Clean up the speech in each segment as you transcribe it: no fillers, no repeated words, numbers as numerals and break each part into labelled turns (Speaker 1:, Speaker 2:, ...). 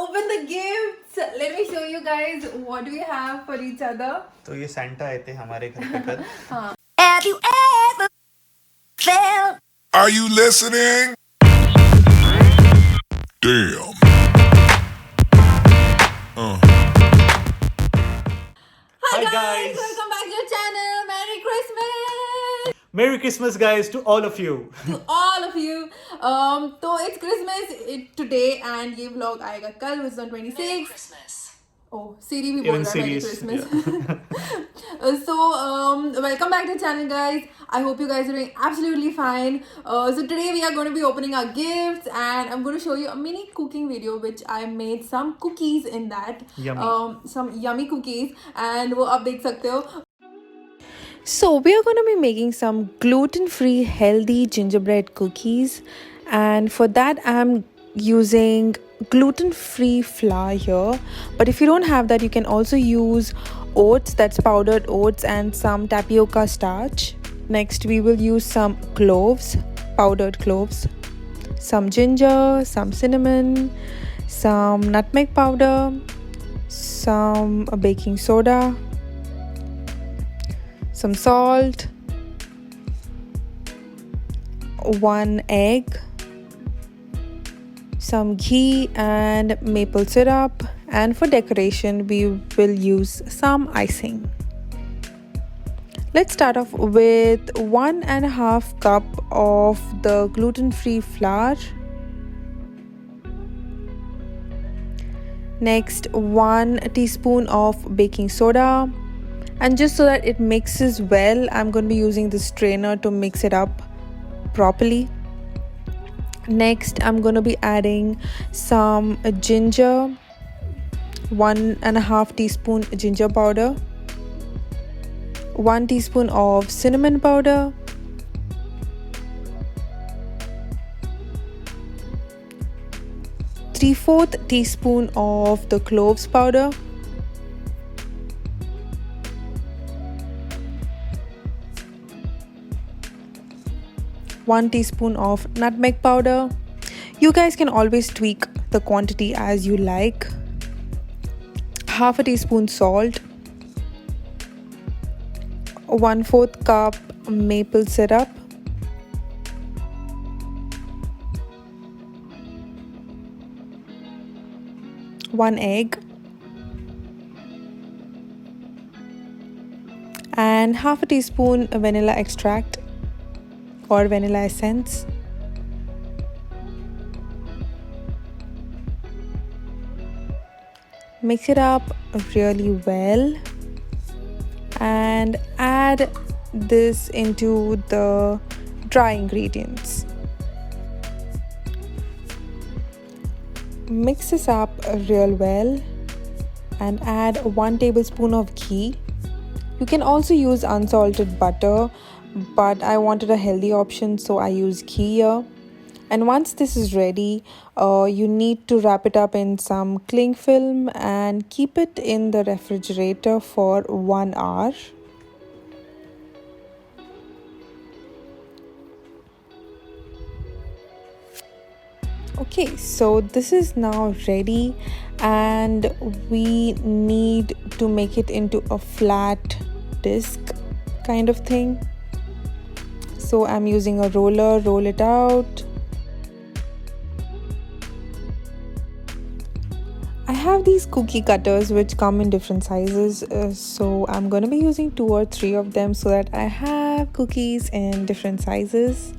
Speaker 1: open the gifts. Let me show you guys what we have for each other.
Speaker 2: तो ये Santa आए थे हमारे घर पे कल.
Speaker 3: Have you ever felt?
Speaker 4: Are you listening? Damn.
Speaker 1: Hi guys,
Speaker 2: guys.
Speaker 1: welcome back to your channel. Merry Christmas
Speaker 2: Merry Christmas guys to all of you.
Speaker 1: to all of you. So it's Christmas today and ये vlog आएगा कल, which is on 26th. Oh, Siri भी बोल
Speaker 2: Even
Speaker 1: रहा है Merry
Speaker 2: Siri is-
Speaker 1: Christmas. So welcome back to the channel, guys. I hope you guys are doing absolutely fine. So today we are going to be opening our gifts, and I'm going to show you a mini cooking video which I made some cookies in that.
Speaker 2: Yummy.
Speaker 1: Some yummy cookies, and वो आप देख सकते हो. So we are going to be making some gluten-free healthy gingerbread cookies, and for that I'm using gluten-free flour here. But if you don't have that, you can also use oats, that's powdered oats, and some tapioca starch. Next we will use some cloves, powdered cloves, some ginger, some cinnamon, some nutmeg powder, some baking soda, some salt, 1 egg, some ghee and maple syrup, and for decoration we will use some icing. Let's start off with 1.5 cup of the gluten-free flour. Next, 1 teaspoon of baking soda. And just so that it mixes well, I'm going to be using the strainer to mix it up properly. Next, I'm going to be adding some ginger, 1.5 teaspoon ginger powder, 1 teaspoon of cinnamon powder, 3/4 teaspoon of the cloves powder, 1 teaspoon of nutmeg powder. You guys can always tweak the quantity as you like. 1/2 teaspoon salt, 1/4 cup maple syrup, one egg, and 1/2 teaspoon vanilla extract or vanilla essence. Mix it up really well and add this into the dry ingredients. Mix this up real well and add 1 tablespoon of ghee. You can also use unsalted butter, but I wanted a healthy option, so I use ghee here. And once this is ready, you need to wrap it up in some cling film and keep it in the refrigerator for 1 hour. Okay, so this is now ready, and we need to make it into a flat disc kind of thing. So I'm using a roller, roll it out. I have these cookie cutters which come in different sizes, so I'm going to be using 2 or 3 of them so that I have cookies in different sizes.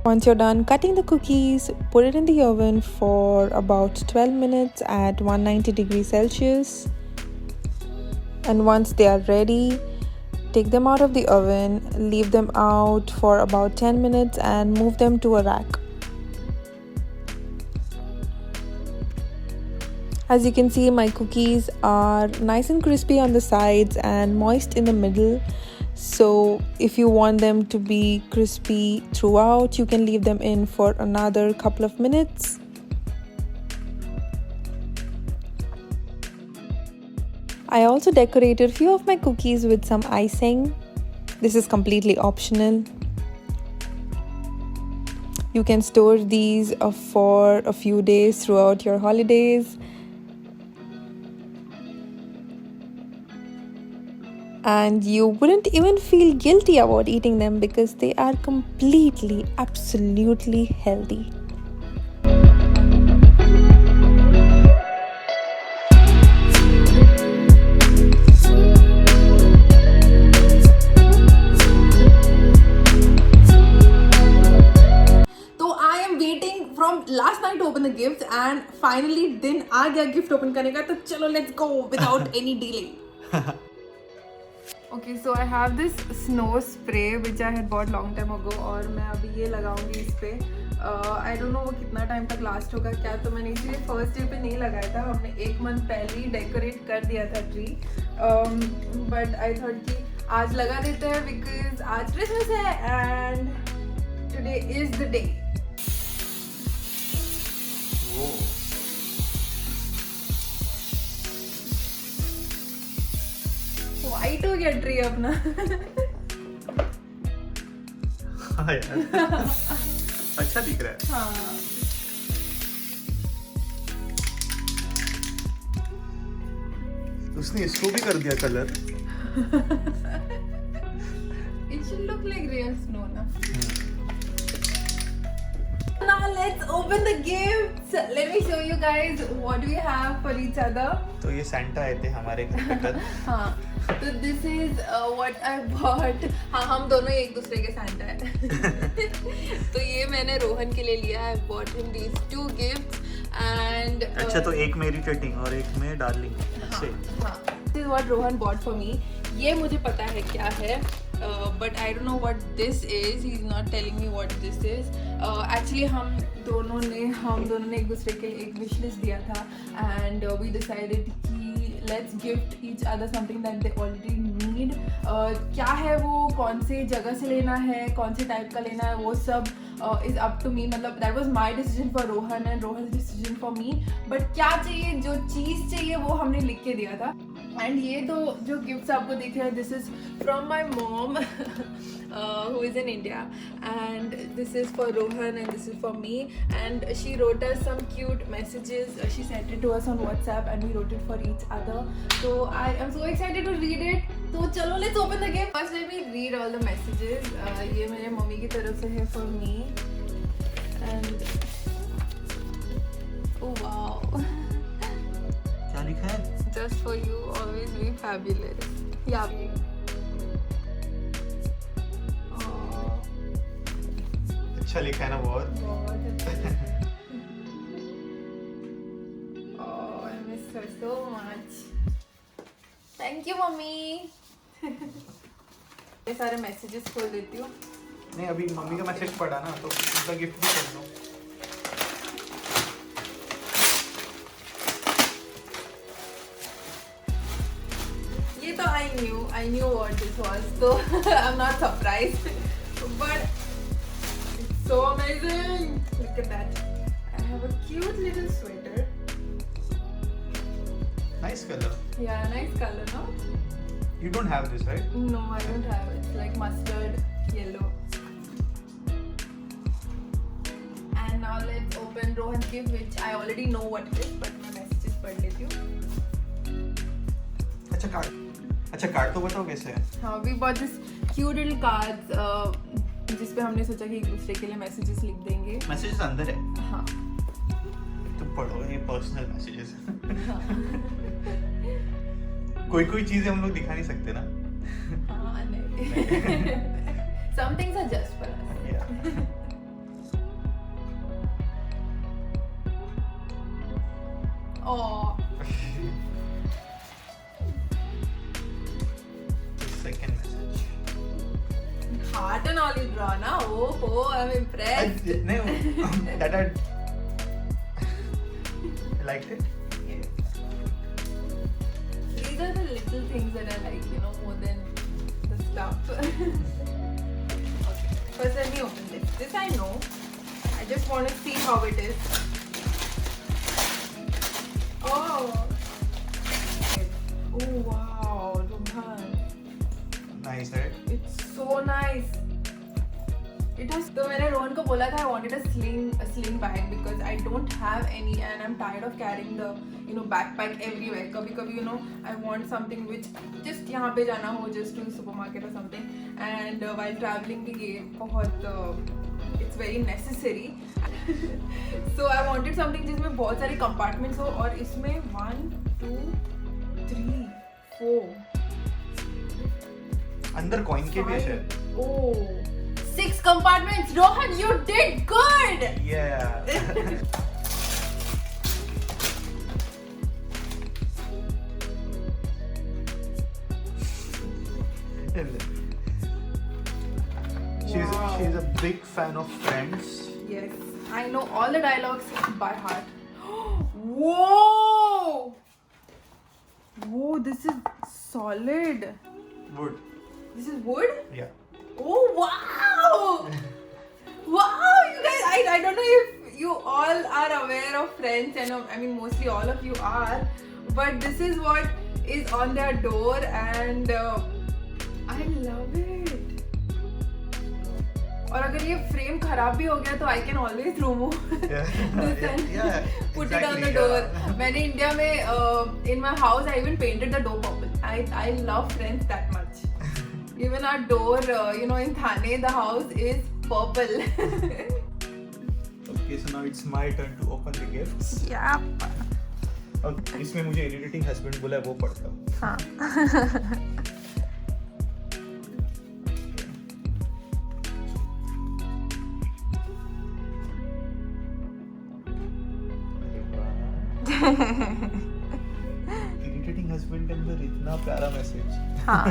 Speaker 1: Once you're done cutting the cookies, put it in the oven for about 12 minutes at 190 degrees Celsius. And once they are ready, take them out of the oven, leave them out for about 10 minutes and move them to a rack. As you can see, my cookies are nice and crispy on the sides and moist in the middle. So if you want them to be crispy throughout, you can leave them in for another couple of minutes. I also decorated a few of my cookies with some icing. This is completely optional. You can store these for a few days throughout your holidays. And you wouldn't even feel guilty about eating them because they are completely, absolutely healthy.
Speaker 5: Last night open the gift and finally दिन आ गया gift open करने का, तो चलो let's go without any delay. Okay, so I have this snow spray which I had bought long time ago और मैं अभी ये लगाऊंगी इस पे. I don't know वो कितना टाइम तक लास्ट होगा क्या, तो मैंने इसलिए फर्स्ट डे पे नहीं लगाया था. हमने 1 मंथ पहले ही डेकोरेट कर दिया था ट्री, बट आई थॉट कि आज लगा देते हैं बिकॉज आज क्रिसमस है and today is the day. White हो गया ट्री अपना.
Speaker 2: हाँ यार, अच्छा दिख रहा है.
Speaker 5: हाँ.
Speaker 2: उसने इसको भी कर दिया colour.
Speaker 5: It should look like real snow ना. Now let's open the gifts. Let me show you guys what we have for each other.
Speaker 2: तो ये सैंटा आए थे हमारे घर पे कल.
Speaker 5: हाँ, तो this is what I bought. हाँ, हम दोनों एक दूसरे के सैंटा है. तो ये मैंने रोहन के लिए लिया. I bought him these 2 gifts and.
Speaker 2: अच्छा, तो एक मेरी कटिंग और एक में डार्लिंग.
Speaker 5: हाँ, this is what Rohan bought for me. ये मुझे पता है क्या है, but I don't know what this is. He's not telling me what this is. Actually हम दोनों ने एक दूसरे के लिए एक wish list दिया था and we decided कि let's gift each other something that they already need. क्या है वो, कौन से जगह से लेना है, कौन से टाइप का लेना है, वो सब is up to me. मतलब that was my decision for Rohan and Rohan's decision for me. But क्या चाहिए, जो चीज़ चाहिए वो हमने लिख के दिया था. एंड ये तो जो गिफ्ट्स आपको दिख रहे हैं, this is from my mom who is in India, and this is for Rohan and this is for me, and she wrote us some cute messages. She sent it to us on WhatsApp and we wrote it for each other. So I am so excited to read it. तो चलो let's open the gift. First let me read all the messages. ये मेरे mummy की तरफ से है for me and oh wow.
Speaker 2: क्या लिखा है?
Speaker 5: Just for you, always be fabulous. Yeah.
Speaker 2: अच्छा लिखा है ना बहुत.
Speaker 5: Oh, I miss her so much. Thank you, mummy. ये सारे मैसेजेस खोल देती हूँ.
Speaker 2: नहीं, अभी मम्मी का मैसेज पढ़ा ना, तो उनका गिफ्ट भी कर दो.
Speaker 5: ये तो I knew what this was, so I'm not surprised. But it's so amazing. Look at that. I have a cute little sweater.
Speaker 2: Nice color.
Speaker 5: Yeah, nice color, no?
Speaker 2: You don't have this, right?
Speaker 5: No, I don't have it. It's like mustard yellow. And now let's open Rohan's gift, which I already know what it is, but मैं messages पढ़ लेती हूँ.
Speaker 2: अच्छा card तो बताओ कैसे है.
Speaker 5: हाँ, we bought this cute little cards, जिस पे हमने सोचा कि एक दूसरे के लिए मैसेजेस लिख देंगे.
Speaker 2: मैसेजेस अंदर है.
Speaker 5: हाँ.
Speaker 2: तो पढ़ो, ये पर्सनल मैसेजेस. कोई चीजें हम लोग दिखा नहीं सकते ना.
Speaker 5: हाँ, नहीं. Some things are just for us.
Speaker 2: Yeah.
Speaker 5: Oh.
Speaker 2: Second message.
Speaker 5: Heart and all you draw, na? Oh, I'm impressed.
Speaker 2: No, that I liked it.
Speaker 5: Yes. up. Okay, first let me open this. This I know. I just want to see how it is. Oh. Oh wow, Rohan.
Speaker 2: Nice, right?
Speaker 5: It's so nice. It has. तो मैंने रोहन को बोला था I wanted a sling bag because I don't have any and I'm tired of carrying the backpack everywhere. कभी I want something which just यहाँ पे जाना हो just to the supermarket or something and while traveling भी ये बहुत it's very necessary. So I wanted something जिसमें बहुत सारे compartments हो और इसमें 1, 2, 3, 4
Speaker 2: अंदर कॉइन के भी है.
Speaker 5: Oh, 6 compartments. Rohan, you did good.
Speaker 2: Yeah. She's a big fan of Friends.
Speaker 5: Yes, I know all the dialogues by heart. Whoa! Whoa, this is solid.
Speaker 2: Wood.
Speaker 5: This is wood?
Speaker 2: Yeah.
Speaker 5: Oh wow! Wow, you guys, I don't know if you all are aware of Friends, and I mean mostly all of you are, but this is what is on their door and I love it. और अगर ये frame खराब भी हो गया तो I can always remove this and put it on the door. मैंने India में in my house I even painted the door purple. I love Friends that much. Even our door, in Thane, the house is purple.
Speaker 2: Okay, so now it's my turn to open the gifts.
Speaker 5: Yeah.
Speaker 2: अब इसमें मुझे irritating husband बोला है वो पढ़ता हूँ.
Speaker 5: हाँ.
Speaker 2: Irritating husband के अंदर इतना प्यारा मैसेज.
Speaker 5: हाँ.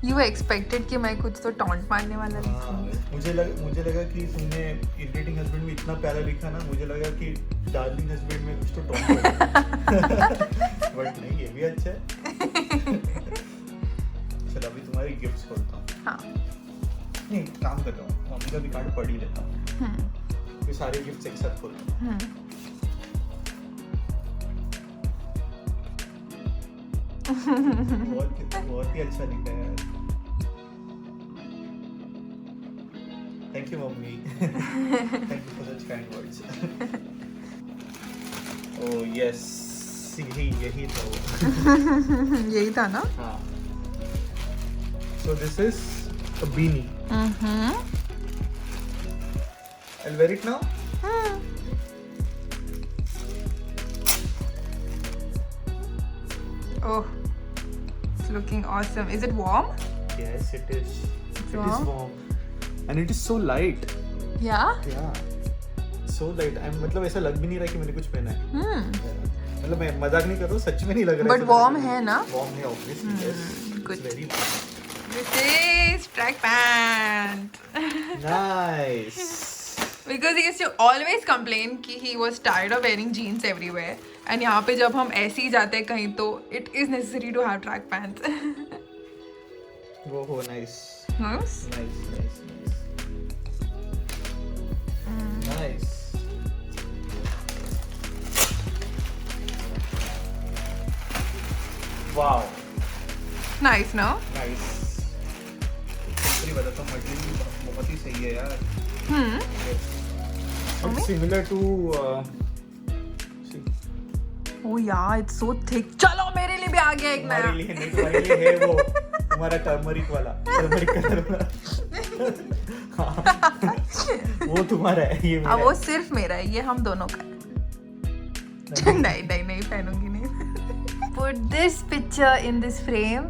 Speaker 5: You expected कि मैं कुछ तो टॉन्ट मारने वाला लिखूंगी.
Speaker 2: मुझे लगा कि तुमने irritating husband में इतना प्यारा लिखा ना, मुझे लगा कि darling husband में कुछ तो टॉन्ट होगा. बट नहीं, ये भी अच्छा है. चलो अभी तुम्हारी गिफ्ट्स खोलता हूँ.
Speaker 5: हाँ.
Speaker 2: नहीं, काम करता हूँ, मम्मी का भी कार्ड पढ़ ही लेता हूँ. ये सारे गिफ्ट्स एक साथ खोलता हूँ. बहुत ही अच्छा लिखा है यार. Thank you, mommy. Thank you for such kind words. Oh yes, यही था वो.
Speaker 5: यही था ना?
Speaker 2: हाँ. So this is a beanie. I'll wear it now.
Speaker 5: Oh, it's looking awesome. Is it warm?
Speaker 2: Yes, it is. It
Speaker 5: warm?
Speaker 2: is warm. And it is so light.
Speaker 5: Yeah.
Speaker 2: Yeah. So light. मतलब ऐसा लग भी नहीं रहा कि मैंने कुछ पहना है. मतलब मैं मजाक नहीं कर रहा हूँ, सच में नहीं लग रहा है.
Speaker 5: But warm है ना?
Speaker 2: Warm है obviously. Yes.
Speaker 5: Good.
Speaker 2: It's very warm.
Speaker 5: This is track pant.
Speaker 2: Nice.
Speaker 5: Because he used to always complain कि he was tired of wearing jeans everywhere. And यहाँ पे जब हम ऐसे ही जाते हैं कहीं तो it is necessary to have track pants.
Speaker 2: Oh, nice.
Speaker 5: Nice.
Speaker 2: Nice. Nice. Wow.
Speaker 5: Nice, no?
Speaker 2: Nice. सही बताता हूँ, मटेरियल बहुत ही सही है यार. It's similar to. See.
Speaker 5: Oh yeah, it's so thick. चलो मेरे लिए भी आ गया एक नया.
Speaker 2: तुम्हारे लिए नहीं, तुम्हारे लिए है वो तुम्हारा टर्मरिक कलर वाला. वो तुम्हारा है, ये मेरा.
Speaker 5: वो सिर्फ मेरा है, ये हम दोनों का है. नहीं पहनूंगी नहीं. Put this picture in this frame.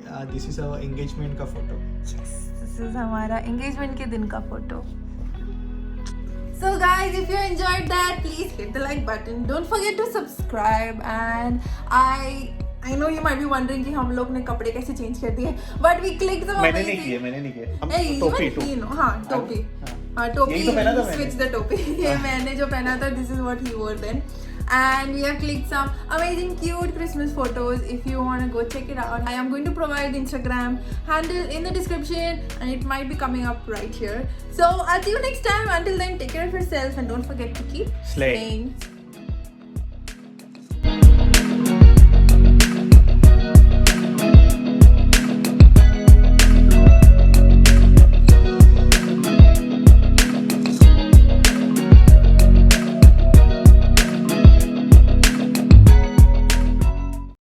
Speaker 2: Yeah, this is our engagement का photo.
Speaker 5: Yes, this is हमारा engagement के दिन का photo. So guys, if you enjoyed that, please hit the like button. Don't forget to subscribe. And I know you might be wondering कि हम लोग ने कपड़े कैसे change कर दिए, but we clicked some
Speaker 2: मैंने
Speaker 5: amazing.
Speaker 2: नहीं किया
Speaker 5: Hey,
Speaker 2: टोपी
Speaker 5: even he know. हाँ टोपी. हाँ टोपी.
Speaker 2: यही तो पहना था मैंने.
Speaker 5: Switch the टोपी. ये मैंने जो पहना था, this is what he wore then. And we have clicked some amazing cute Christmas photos. If you want to go check it out, I am going to provide Instagram handle in the description, and it might be coming up right here. So I'll see you next time. Until then, take care of yourself and don't forget to keep
Speaker 2: Slaying.